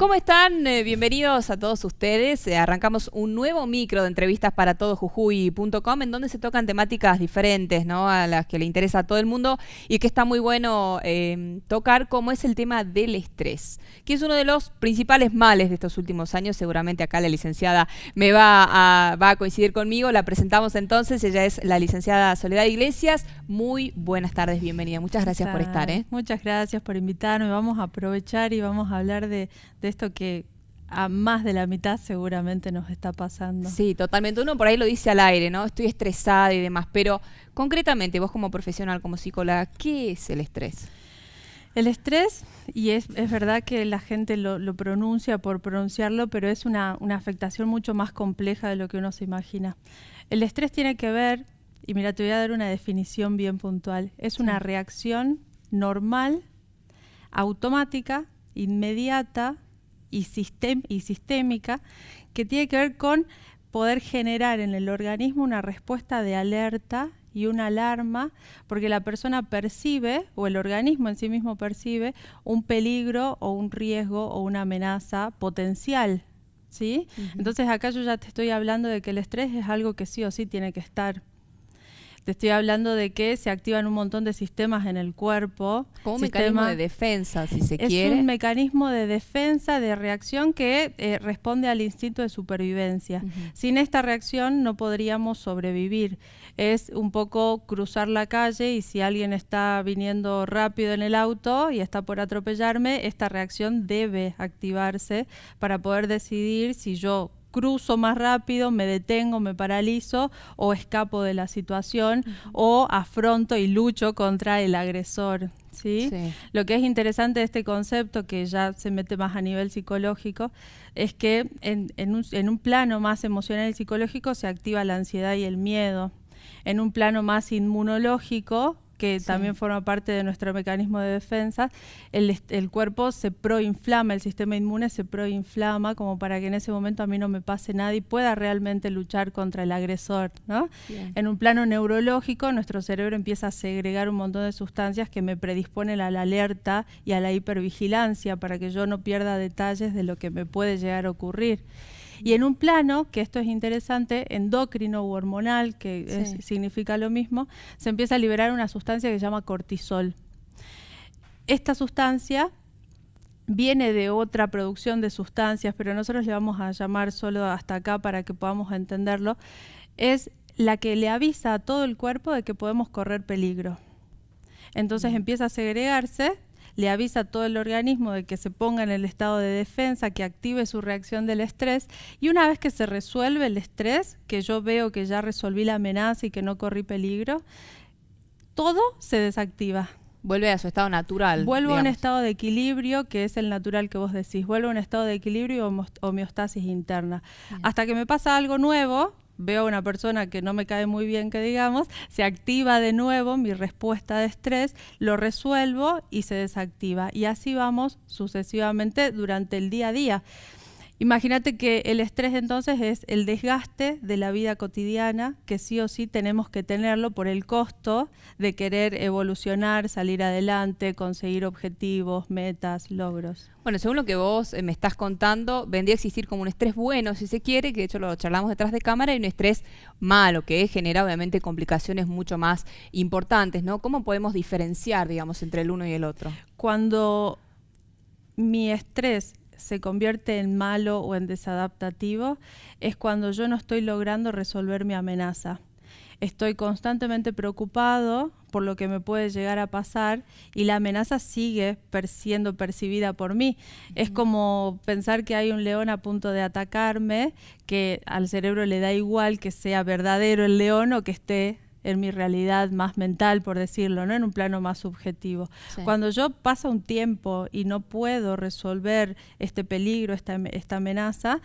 ¿Cómo están? Bienvenidos a todos ustedes. Arrancamos un nuevo micro de entrevistas para todojujuy.com en donde se tocan temáticas diferentes, ¿no? A las que le interesa a todo el mundo y que está muy bueno tocar, como es el tema del estrés, que es uno de los principales males de estos últimos años. Seguramente acá la licenciada va a coincidir conmigo. La presentamos entonces. Ella es la licenciada Soledad Iglesias. Muy buenas tardes, bienvenida. Muchas gracias por estar. Muchas gracias por invitarme. Vamos a aprovechar y vamos a hablar de esto que a más de la mitad seguramente nos está pasando. Sí, totalmente. Uno por ahí lo dice al aire, ¿no? Estoy estresada y demás, pero concretamente vos como profesional, como psicóloga, ¿qué es el estrés? El estrés, y es verdad que la gente lo pronuncia por pronunciarlo, pero es una afectación mucho más compleja de lo que uno se imagina. El estrés tiene que ver, y mira, te voy a dar una definición bien puntual, es una reacción normal, automática, inmediata y sistémica, que tiene que ver con poder generar en el organismo una respuesta de alerta y una alarma, porque la persona percibe, o el organismo en sí mismo percibe, un peligro o un riesgo o una amenaza potencial, ¿sí? Entonces acá yo ya te estoy hablando de que el estrés es algo que sí o sí tiene que estar. Te estoy hablando de que se activan un montón de sistemas en el cuerpo. Como un mecanismo de defensa, si se quiere. Es un mecanismo de defensa, de reacción que responde al instinto de supervivencia. Sin esta reacción no podríamos sobrevivir. Es un poco cruzar la calle y si alguien está viniendo rápido en el auto y está por atropellarme, esta reacción debe activarse para poder decidir si yo cruzo más rápido, me detengo, me paralizo o escapo de la situación o afronto y lucho contra el agresor, ¿sí? Lo que es interesante de este concepto, que ya se mete más a nivel psicológico, es que en un plano más emocional y psicológico se activa la ansiedad y el miedo. En un plano más inmunológico, que también forma parte de nuestro mecanismo de defensa, el cuerpo se proinflama, el sistema inmune se proinflama como para que en ese momento a mí no me pase nada y pueda realmente luchar contra el agresor, ¿no? En un plano neurológico, nuestro cerebro empieza a segregar un montón de sustancias que me predisponen a la alerta y a la hipervigilancia para que yo no pierda detalles de lo que me puede llegar a ocurrir. Y en un plano, que esto es interesante, endocrino u hormonal, que significa lo mismo, se empieza a liberar una sustancia que se llama cortisol. Esta sustancia viene de otra producción de sustancias, pero nosotros le vamos a llamar solo hasta acá para que podamos entenderlo. Es la que le avisa a todo el cuerpo de que podemos correr peligro. Entonces empieza a segregarse, le avisa a todo el organismo de que se ponga en el estado de defensa, que active su reacción del estrés, y una vez que se resuelve el estrés, que yo veo que ya resolví la amenaza y que no corrí peligro, todo se desactiva. Vuelve a su estado natural. Vuelvo a un estado de equilibrio, que es el natural que vos decís. Vuelvo a un estado de equilibrio y homeostasis interna. Hasta que me pasa algo nuevo, veo a una persona que no me cae muy bien, que digamos, se activa de nuevo mi respuesta de estrés, lo resuelvo y se desactiva. Y así vamos sucesivamente durante el día a día. Imagínate que el estrés entonces es el desgaste de la vida cotidiana, que sí o sí tenemos que tenerlo por el costo de querer evolucionar, salir adelante, conseguir objetivos, metas, logros. Bueno, según lo que vos me estás contando, vendría a existir como un estrés bueno, si se quiere, que de hecho lo charlamos detrás de cámara, y un estrés malo, que genera obviamente complicaciones mucho más importantes, ¿no? ¿Cómo podemos diferenciar, digamos, entre el uno y el otro? Cuando mi estrés se convierte en malo o en desadaptativo, es cuando yo no estoy logrando resolver mi amenaza. Estoy constantemente preocupado por lo que me puede llegar a pasar y la amenaza sigue siendo percibida por mí. Es como pensar que hay un león a punto de atacarme, que al cerebro le da igual que sea verdadero el león o que esté en mi realidad más mental, por decirlo, ¿no? En un plano más subjetivo. Cuando yo paso un tiempo y no puedo resolver este peligro, esta amenaza,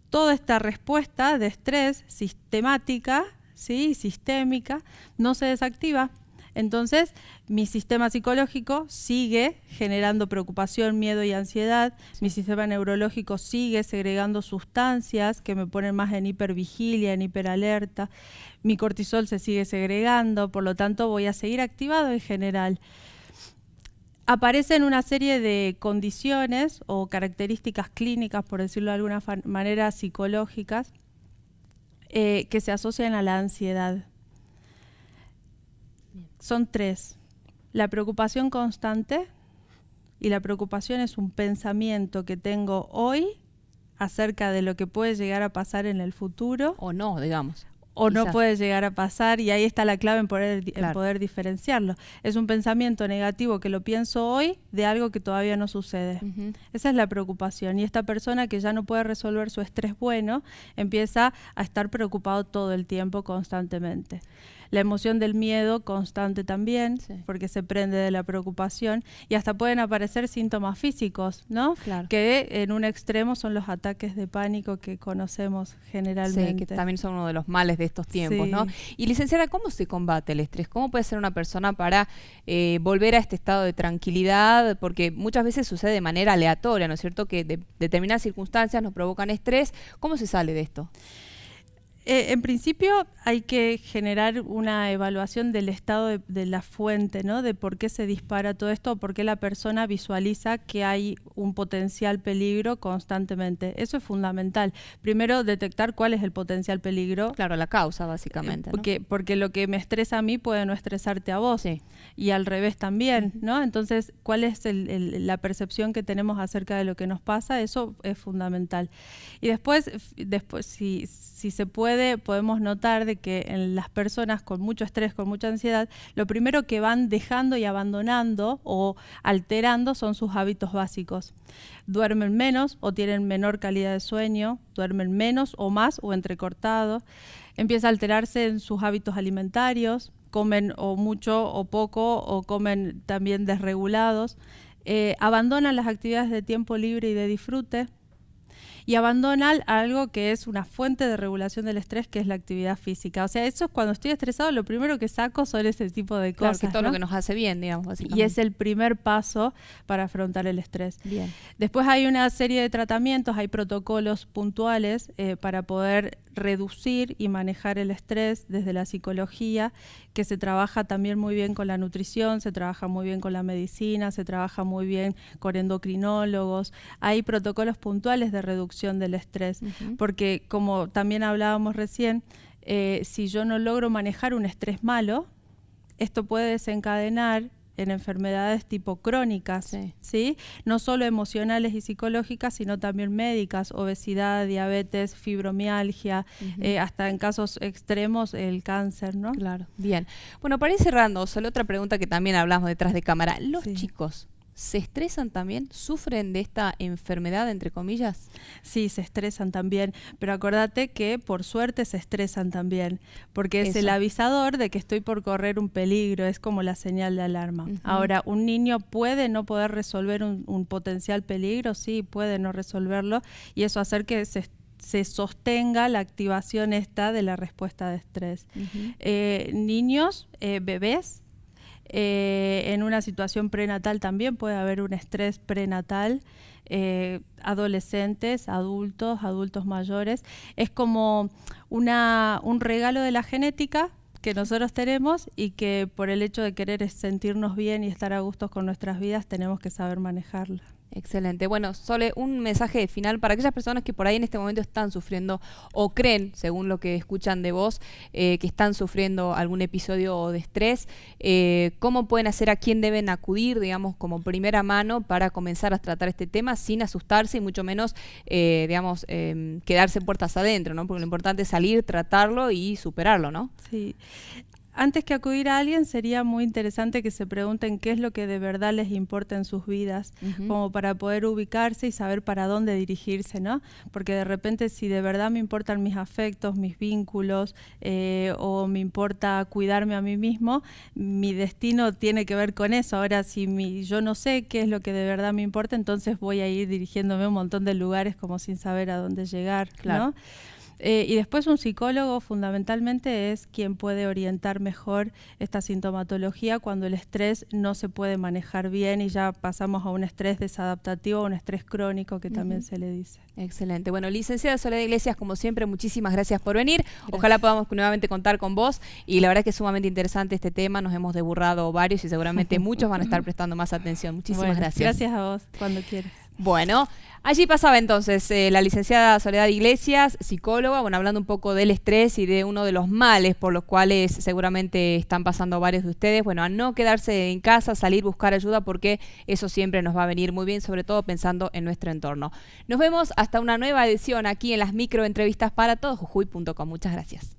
toda esta respuesta de estrés sistemática, ¿sí? Sistémica, no se desactiva. Entonces, mi sistema psicológico sigue generando preocupación, miedo y ansiedad. Mi sistema neurológico sigue segregando sustancias que me ponen más en hipervigilia, en hiperalerta. Mi cortisol se sigue segregando, por lo tanto voy a seguir activado en general. aparecen una serie de condiciones o características clínicas, por decirlo de alguna manera, psicológicas, que se asocian a la ansiedad. Son 3. La preocupación constante, y la preocupación es un pensamiento que tengo hoy acerca de lo que puede llegar a pasar en el futuro. O no, digamos. O Quizás. no puede llegar a pasar, y ahí está la clave en poder diferenciarlo. Es un pensamiento negativo que lo pienso hoy de algo que todavía no sucede. Esa es la preocupación. Y esta persona que ya no puede resolver su estrés bueno, empieza a estar preocupado todo el tiempo, constantemente. La emoción del miedo constante también, porque se prende de la preocupación, y hasta pueden aparecer síntomas físicos, ¿no? Claro. Que en un extremo son los ataques de pánico que conocemos generalmente. Sí, que también son uno de los males de estos tiempos, ¿no? Y licenciada, ¿cómo se combate el estrés? ¿Cómo puede ser una persona para volver a este estado de tranquilidad? Porque muchas veces sucede de manera aleatoria, ¿no es cierto? Que determinadas circunstancias nos provocan estrés. ¿Cómo se sale de esto? En principio hay que generar una evaluación del estado de la fuente, ¿no? De por qué se dispara todo esto, por qué la persona visualiza que hay un potencial peligro constantemente. Eso es fundamental. Primero, detectar cuál es el potencial peligro. Claro, la causa, básicamente, ¿no? Porque lo que me estresa a mí puede no estresarte a vos. Sí. Y al revés también, ¿no? Entonces, ¿cuál es la percepción que tenemos acerca de lo que nos pasa? Eso es fundamental. Y después si se puede, podemos notar de que en las personas con mucho estrés, con mucha ansiedad, lo primero que van dejando y abandonando o alterando son sus hábitos básicos. Duermen menos o tienen menor calidad de sueño, duermen menos o más o entrecortado. Empieza a alterarse en sus hábitos alimentarios, comen o mucho o poco o comen también desregulados. Abandonan las actividades de tiempo libre y de disfrute. Y abandonan algo que es una fuente de regulación del estrés, que es la actividad física. O sea, eso es cuando estoy estresado, lo primero que saco son ese tipo de cosas. Claro, que todo, ¿no? lo que nos hace bien, digamos, básicamente. Y es el primer paso para afrontar el estrés. Bien. Después hay una serie de tratamientos, hay protocolos puntuales para poder reducir y manejar el estrés desde la psicología, que se trabaja también muy bien con la nutrición, se trabaja muy bien con la medicina, se trabaja muy bien con endocrinólogos. Hay protocolos puntuales de reducción del estrés, porque como también hablábamos recién, si yo no logro manejar un estrés malo, esto puede desencadenar en enfermedades tipo crónicas, ¿sí? No solo emocionales y psicológicas, sino también médicas, obesidad, diabetes, fibromialgia, hasta en casos extremos el cáncer, ¿no? Claro, bien. Bueno, para ir cerrando, solo otra pregunta que también hablamos detrás de cámara. ¿Los chicos se estresan también? ¿Sufren de esta enfermedad, entre comillas? Sí, se estresan también, pero acordate que por suerte se estresan también, porque es el avisador de que estoy por correr un peligro, es como la señal de alarma. Ahora, ¿un niño puede no poder resolver un potencial peligro? Sí, puede no resolverlo, y eso hacer que se sostenga la activación esta de la respuesta de estrés. Niños, bebés, en una situación prenatal también puede haber un estrés prenatal, adolescentes, adultos mayores. Es como un regalo de la genética que nosotros tenemos y que por el hecho de querer sentirnos bien y estar a gusto con nuestras vidas tenemos que saber manejarla. Excelente. Bueno, Sole, un mensaje final para aquellas personas que por ahí en este momento están sufriendo o creen, según lo que escuchan de vos, que están sufriendo algún episodio de estrés. ¿Cómo pueden hacer, a quién deben acudir, digamos, como primera mano para comenzar a tratar este tema sin asustarse y mucho menos, quedarse puertas adentro, ¿no? Porque lo importante es salir, tratarlo y superarlo, ¿no? Sí. Antes que acudir a alguien, sería muy interesante que se pregunten qué es lo que de verdad les importa en sus vidas, como para poder ubicarse y saber para dónde dirigirse, ¿no? Porque de repente, si de verdad me importan mis afectos, mis vínculos, o me importa cuidarme a mí mismo, mi destino tiene que ver con eso. Ahora, si yo no sé qué es lo que de verdad me importa, entonces voy a ir dirigiéndome a un montón de lugares como sin saber a dónde llegar, ¿no? Y después un psicólogo fundamentalmente es quien puede orientar mejor esta sintomatología cuando el estrés no se puede manejar bien y ya pasamos a un estrés desadaptativo, a un estrés crónico que también se le dice. Excelente. Bueno, licenciada Soledad Iglesias, como siempre, muchísimas gracias por venir. Gracias. Ojalá podamos nuevamente contar con vos. Y la verdad que es sumamente interesante este tema. Nos hemos deburrado varios y seguramente muchos van a estar prestando más atención. Muchísimas gracias. Gracias a vos, cuando quieras. Bueno, allí pasaba entonces la licenciada Soledad Iglesias, psicóloga, bueno, hablando un poco del estrés y de uno de los males por los cuales seguramente están pasando varios de ustedes. Bueno, a no quedarse en casa, salir, buscar ayuda, porque eso siempre nos va a venir muy bien, sobre todo pensando en nuestro entorno. Nos vemos hasta una nueva edición aquí en las microentrevistas para todos, jujuy.com. Muchas gracias.